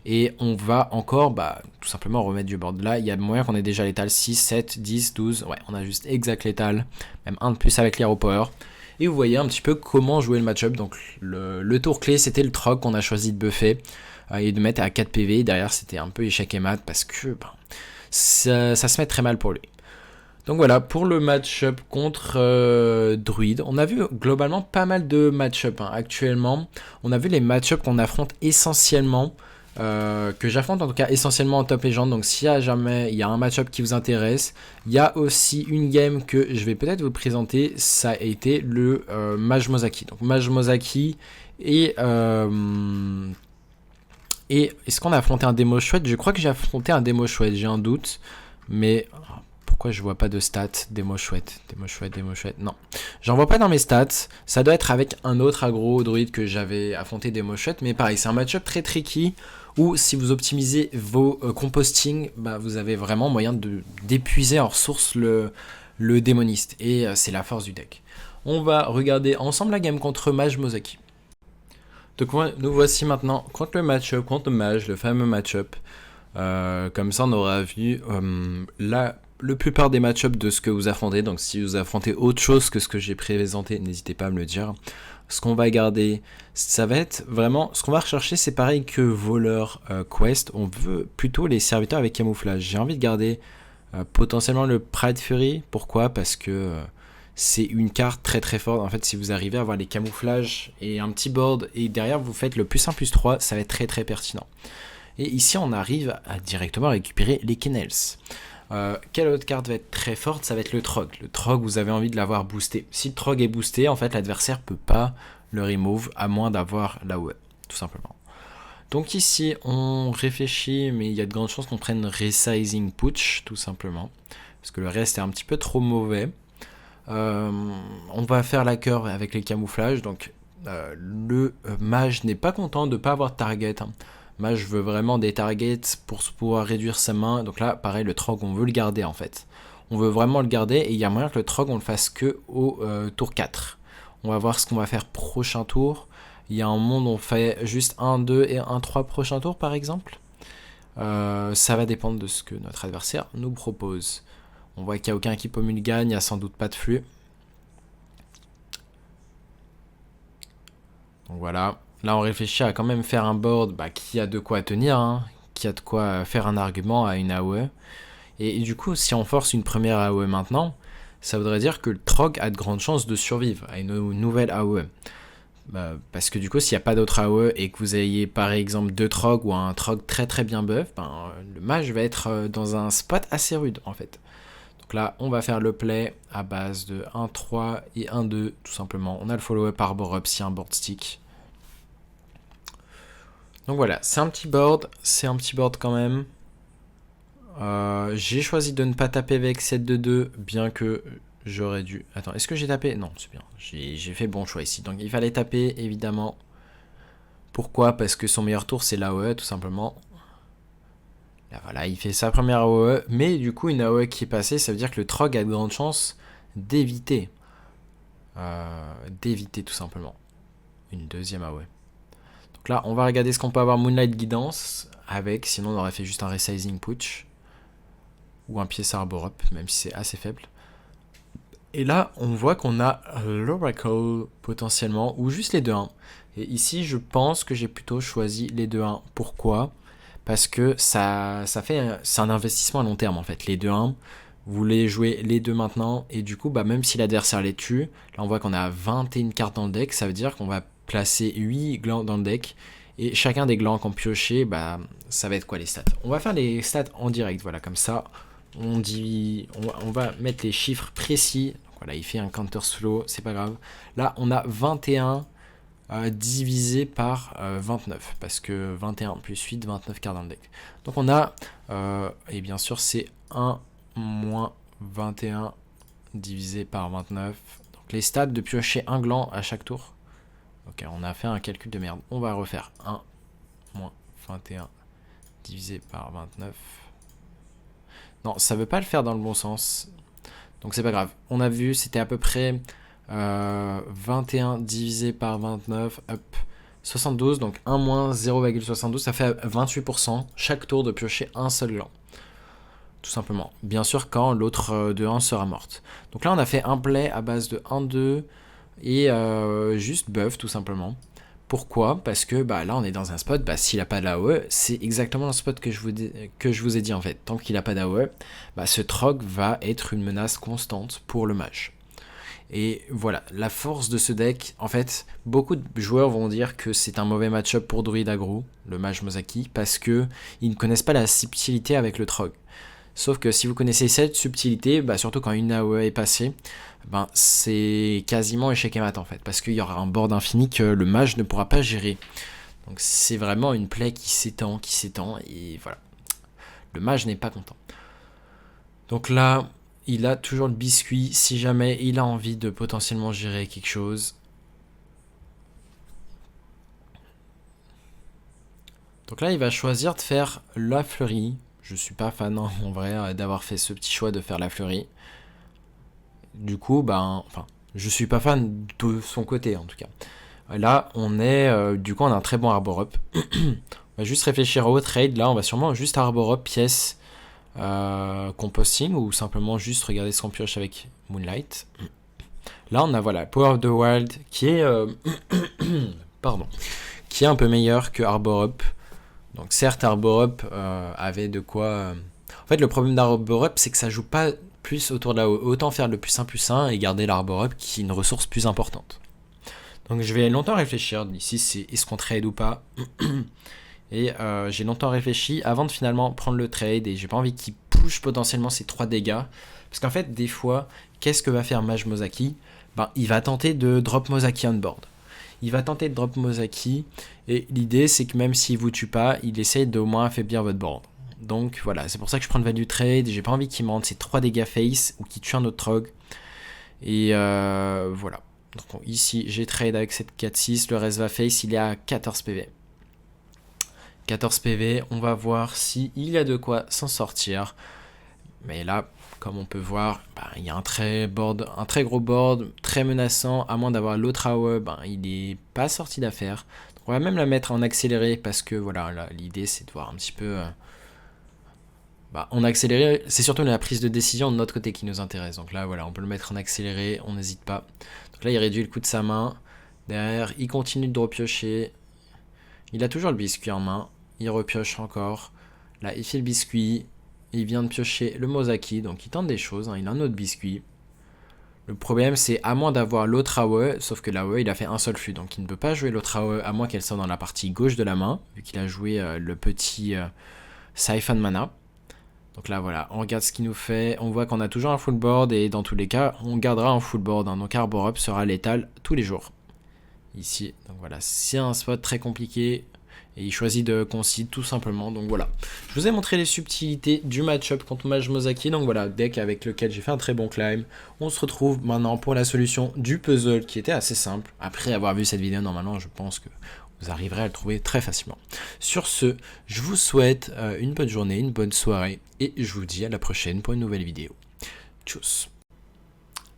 A: Et on va encore, tout simplement remettre du board. Là, il y a moyen qu'on ait déjà létal 6, 7, 10, 12. Ouais, on a juste exact létal. Même un de plus avec l'Hero Power. Et vous voyez un petit peu comment jouer le match-up. Donc, le tour clé, c'était le Trog qu'on a choisi de buffer. Et de mettre à 4 PV. Derrière, c'était un peu échec et mat parce que ça se met très mal pour lui. Donc voilà, pour le match-up contre Druid, on a vu globalement pas mal de match-up actuellement. On a vu les match-up qu'on affronte essentiellement. Que j'affronte en tout cas essentiellement en top légende. Donc s'il y a jamais il y a un match-up qui vous intéresse, il y a aussi une game que je vais peut-être vous présenter. Ça a été le Mage Mozaki. Donc Mage Mozaki et est-ce qu'on a affronté un démo chouette? Je crois que j'ai affronté un démo chouette, j'ai un doute. Mais pourquoi je vois pas de stats? Démo chouette, non. J'en vois pas dans mes stats. Ça doit être avec un autre aggro druide que j'avais affronté démo chouette. Mais pareil, c'est un match-up très tricky où si vous optimisez vos composting, vous avez vraiment moyen d'épuiser en ressources le démoniste. Et c'est la force du deck. On va regarder ensemble la game contre Mage Mozaki. Donc nous voici maintenant contre le match-up, contre le Mage, le fameux match-up. Comme ça on aura vu le plupart des match-ups de ce que vous affrontez. Donc si vous affrontez autre chose que ce que j'ai présenté, n'hésitez pas à me le dire. Ce qu'on va garder, ça va être vraiment, ce qu'on va rechercher, c'est pareil que voleur quest. On veut plutôt les serviteurs avec camouflage. J'ai envie de garder potentiellement le Pride Fury. Pourquoi? Parce que c'est une carte très très forte. En fait, si vous arrivez à avoir les camouflages et un petit board et derrière vous faites le +1/+3, ça va être très très pertinent. Et ici, on arrive à directement récupérer les Kennels. Quelle autre carte va être très forte? Ça va être le Trog. Le Trog, vous avez envie de l'avoir boosté. Si le Trog est boosté, en fait, l'adversaire peut pas le remove à moins d'avoir l'AOE, tout simplement. Donc ici, on réfléchit, mais il y a de grandes chances qu'on prenne Resizing Putsch, tout simplement. Parce que le reste est un petit peu trop mauvais. On va faire la curve avec les camouflages. Donc le mage n'est pas content de ne pas avoir de target. Mage veut vraiment des targets pour pouvoir réduire sa main. Donc là, pareil, le Trog, on veut le garder en fait. On veut vraiment le garder et il y a moyen que le Trog, on le fasse que au tour 4. On va voir ce qu'on va faire prochain tour. Il y a un monde où on fait juste 1, 2 et 1, 3 prochain tour par exemple. Ça va dépendre de ce que notre adversaire nous propose. On voit qu'il n'y a aucun qui Mulligan, il n'y a sans doute pas de flux. Donc voilà. Là, on réfléchit à quand même faire un board qui a de quoi tenir, hein, qui a de quoi faire un argument à une AOE. Et du coup, si on force une première AOE maintenant, ça voudrait dire que le Trog a de grandes chances de survivre à une nouvelle AOE. Parce que du coup, s'il n'y a pas d'autre AOE et que vous ayez par exemple 2 Trog ou un Trog très très bien buff, le mage va être dans un spot assez rude en fait. Donc là, on va faire le play à base de 1-3 et 1-2 tout simplement. On a le follow-up par board-up si un board stick. Donc voilà, c'est un petit board quand même. J'ai choisi de ne pas taper avec 7-2-2, bien que j'aurais dû... Attends, est-ce que j'ai tapé? Non, c'est bien, j'ai fait bon choix ici. Donc il fallait taper, évidemment. Pourquoi? Parce que son meilleur tour, c'est l'AOE, tout simplement. Là, voilà, il fait sa première AOE, mais du coup, une AOE qui est passée, ça veut dire que le Trog a de grandes chances d'éviter. Tout simplement. Une deuxième AOE. Donc là, on va regarder ce qu'on peut avoir Moonlight Guidance avec, sinon on aurait fait juste un Resizing Putsch. Ou un pied Arbor Up, même si c'est assez faible. Et là, on voit qu'on a l'Oracle potentiellement, ou juste les 2-1. Et ici, je pense que j'ai plutôt choisi les 2-1. Pourquoi? Parce que c'est un investissement à long terme en fait. Les 2-1, vous voulez jouer les deux maintenant, et du coup, même si l'adversaire les tue, là on voit qu'on a 21 cartes dans le deck, ça veut dire qu'on va placer 8 glands dans le deck. Et chacun des glands qu'on pioche, ça va être quoi les stats? On va faire les stats en direct, voilà, comme ça. On va mettre les chiffres précis. Donc voilà, il fait un counter slow, c'est pas grave. Là, on a 21 divisé par 29, parce que 21 plus 8, 29 cartes dans le deck. Donc on a, et bien sûr c'est 1 moins 21 divisé par 29. Donc les stats de piocher un gland à chaque tour. Ok, on a fait un calcul de merde. On va refaire 1 moins 21 divisé par 29. Non, ça veut pas le faire dans le bon sens. Donc c'est pas grave. On a vu, c'était à peu près 21 divisé par 29, hop, 72. Donc 1 moins 0,72, ça fait 28% chaque tour de piocher un seul gland. Tout simplement. Bien sûr quand l'autre de 1 sera morte. Donc là on a fait un play à base de 1-2 et juste buff tout simplement. Pourquoi? Parce que bah, là on est dans un spot, bah, s'il n'a pas d'AOE, c'est exactement le spot que je vous ai dit en fait. Tant qu'il n'a pas d'AOE, bah, ce Trog va être une menace constante pour le mage. Et voilà, la force de ce deck, en fait, beaucoup de joueurs vont dire que c'est un mauvais match-up pour Druid aggro, le mage Mozaki, parce que ils ne connaissent pas la subtilité avec le Trog. Sauf que si vous connaissez cette subtilité, bah surtout quand une AOE est passée, ben c'est quasiment échec et mat en fait, parce qu'il y aura un board infini que le mage ne pourra pas gérer. Donc c'est vraiment une play qui s'étend, et voilà. Le mage n'est pas content. Donc là, il a toujours le biscuit, si jamais il a envie de potentiellement gérer quelque chose. Donc là, il va choisir de faire la fleurie. Je suis pas fan en vrai d'avoir fait ce petit choix de faire la fleurie. Du coup, ben, enfin, je suis pas fan de son côté en tout cas. Là, on est, du coup, on a un très bon Arbor Up. On va juste réfléchir au trade. Là, on va sûrement juste Arbor Up pièce composting ou simplement juste regarder ce qu'on pioche avec Moonlight. Là, on a voilà Power of the Wild qui est, pardon, qui est un peu meilleur que Arbor Up. Donc certes, Arbor Up avait de quoi... En fait, le problème d'Arbor Up, c'est que ça joue pas plus autour de la... Autant faire le +1/+1 et garder l'Arbor Up qui est une ressource plus importante. Donc je vais longtemps réfléchir. Ici, c'est est-ce qu'on trade ou pas. Et j'ai longtemps réfléchi avant de finalement prendre le trade. Et j'ai pas envie qu'il push potentiellement ces 3 dégâts. Parce qu'en fait, des fois, qu'est-ce que va faire Mage Mozaki? Ben, il va tenter de drop Mozaki on board. Il va tenter de drop Mozaki, et l'idée c'est que même s'il vous tue pas, il essaye d'au moins affaiblir votre board. Donc voilà, c'est pour ça que je prends le value trade, j'ai pas envie qu'il me rende ces 3 dégâts face, ou qu'il tue un autre Trog. Et voilà. Donc ici j'ai trade avec cette 4-6, le reste va face, il est à 14 PV. 14 PV, on va voir s'il y a de quoi s'en sortir. Mais là, comme on peut voir, bah, il y a un très gros board, très menaçant, à moins d'avoir l'autre AOE, bah, il n'est pas sorti d'affaire. On va même la mettre en accéléré parce que voilà, l'idée c'est de voir un petit peu... en accéléré, c'est surtout la prise de décision de notre côté qui nous intéresse. Donc là, voilà, on peut le mettre en accéléré, on n'hésite pas. Donc là, il réduit le coût de sa main. Derrière, il continue de repiocher. Il a toujours le biscuit en main. Il repioche encore. Là, il fait le biscuit. Il vient de piocher le Mozaki, donc il tente des choses, hein, il a un autre biscuit. Le problème c'est à moins d'avoir l'autre AOE, sauf que l'AOE il a fait un seul flux, donc il ne peut pas jouer l'autre AOE à moins qu'elle soit dans la partie gauche de la main, vu qu'il a joué le petit Siphon Mana. Donc là voilà, on regarde ce qu'il nous fait, on voit qu'on a toujours un full board, et dans tous les cas, on gardera un full board, hein, donc Arbor Up sera létal tous les jours. Ici, donc voilà, c'est un spot très compliqué. Et il choisit de concede tout simplement. Donc voilà. Je vous ai montré les subtilités du match-up contre Mage Mozaki. Donc voilà, deck avec lequel j'ai fait un très bon climb. On se retrouve maintenant pour la solution du puzzle qui était assez simple. Après avoir vu cette vidéo, normalement, je pense que vous arriverez à le trouver très facilement. Sur ce, je vous souhaite une bonne journée, une bonne soirée. Et je vous dis à la prochaine pour une nouvelle vidéo. Tchuss.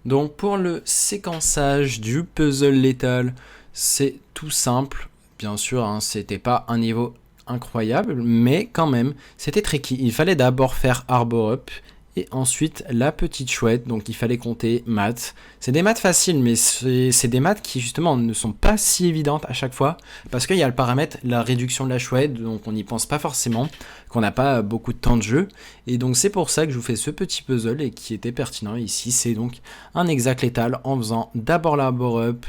A: Donc pour le séquençage du puzzle létal, c'est tout simple. Bien sûr, hein, c'était pas un niveau incroyable, mais quand même, c'était tricky. Il fallait d'abord faire Arbor Up, et ensuite la petite chouette, donc il fallait compter maths. C'est des maths faciles, mais c'est des maths qui justement ne sont pas si évidentes à chaque fois, parce qu'il y a le paramètre, la réduction de la chouette, donc on n'y pense pas forcément, qu'on n'a pas beaucoup de temps de jeu, et donc c'est pour ça que je vous fais ce petit puzzle, et qui était pertinent ici, c'est donc un exact létal en faisant d'abord l'Arbor Up,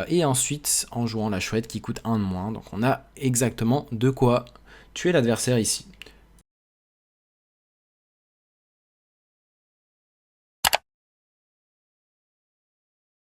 A: et ensuite en jouant la chouette qui coûte 1 de moins. Donc on a exactement de quoi tuer l'adversaire ici.